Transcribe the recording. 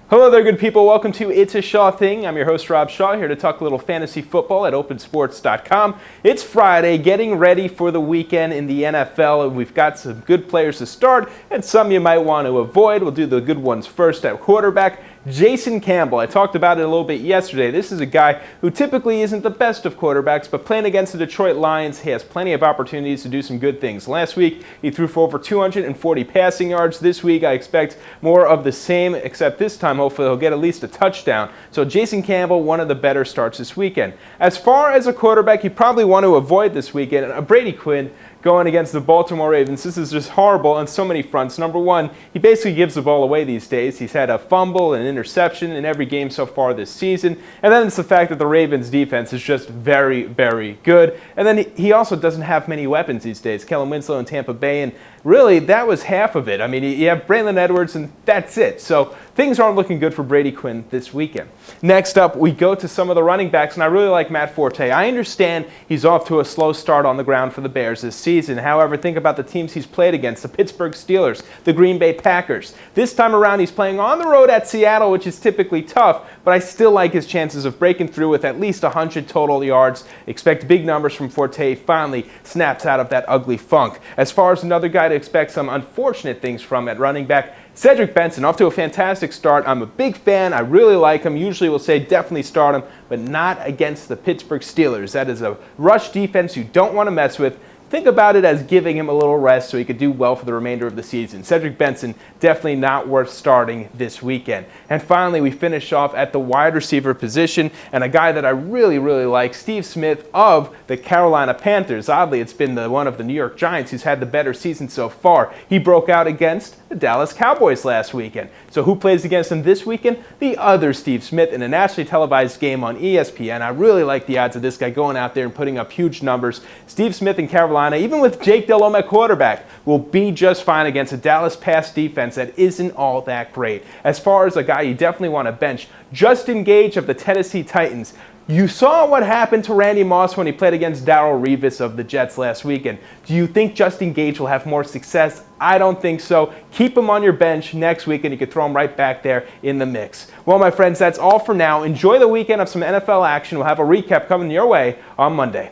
Hello there, good people. Welcome to It's a Shaw Thing. I'm your host, Rob Shaw, here to talk a little fantasy football at opensports.com. It's Friday, getting ready for the weekend in the NFL. We've got some good players to start and some you might want to avoid. We'll do the good ones first at quarterback. Jason Campbell, I talked about it a little bit yesterday. This is a guy who typically isn't the best of quarterbacks, but playing against the Detroit Lions, he has plenty of opportunities to do some good things. Last week, he threw for over 240 passing yards. This week, I expect more of the same, except this time, hopefully, he'll get at least a touchdown. So Jason Campbell, one of the better starts this weekend. As far as a quarterback you probably want to avoid this weekend, Brady Quinn, going against the Baltimore Ravens. This is just horrible on so many fronts. Number one, he basically gives the ball away these days. He's had a fumble, an interception in every game so far this season. And then it's the fact that the Ravens defense is just very, very good. And then he also doesn't have many weapons these days. Kellen Winslow in Tampa Bay, and really that was half of it. I mean, you have Braylon Edwards and that's it. So things aren't looking good for Brady Quinn this weekend. Next up, we go to some of the running backs, and I really like Matt Forte. I understand he's off to a slow start on the ground for the Bears this season. However, think about the teams he's played against, the Pittsburgh Steelers, the Green Bay Packers. This time around, he's playing on the road at Seattle, which is typically tough, but I still like his chances of breaking through with at least 100 total yards. Expect big numbers from Forte. Finally snaps out of that ugly funk. As far as another guy to expect some unfortunate things from at running back, Cedric Benson, off to a fantastic start. I'm a big fan. I really like him. Usually will say definitely start him, but not against the Pittsburgh Steelers. That is a rush defense you don't want to mess with. Think about it as giving him a little rest so he could do well for the remainder of the season. Cedric Benson, definitely not worth starting this weekend. And finally, we finish off at the wide receiver position, and a guy that I really, really like, Steve Smith of the Carolina Panthers. Oddly, it's been one of the New York Giants who's had the better season so far. He broke out against the Dallas Cowboys last weekend. So who plays against him this weekend? The other Steve Smith in a nationally televised game on ESPN. I really like the odds of this guy going out there and putting up huge numbers. Steve Smith in Carolina, even with Jake Delhomme at quarterback, will be just fine against a Dallas pass defense that isn't all that great. As far as a guy you definitely want to bench, Justin Gage of the Tennessee Titans. You saw what happened to Randy Moss when he played against Darrelle Revis of the Jets last weekend. Do you think Justin Gage will have more success? I don't think so. Keep him on your bench next week, and you can throw him right back there in the mix. Well, my friends, that's all for now. Enjoy the weekend of some NFL action. We'll have a recap coming your way on Monday.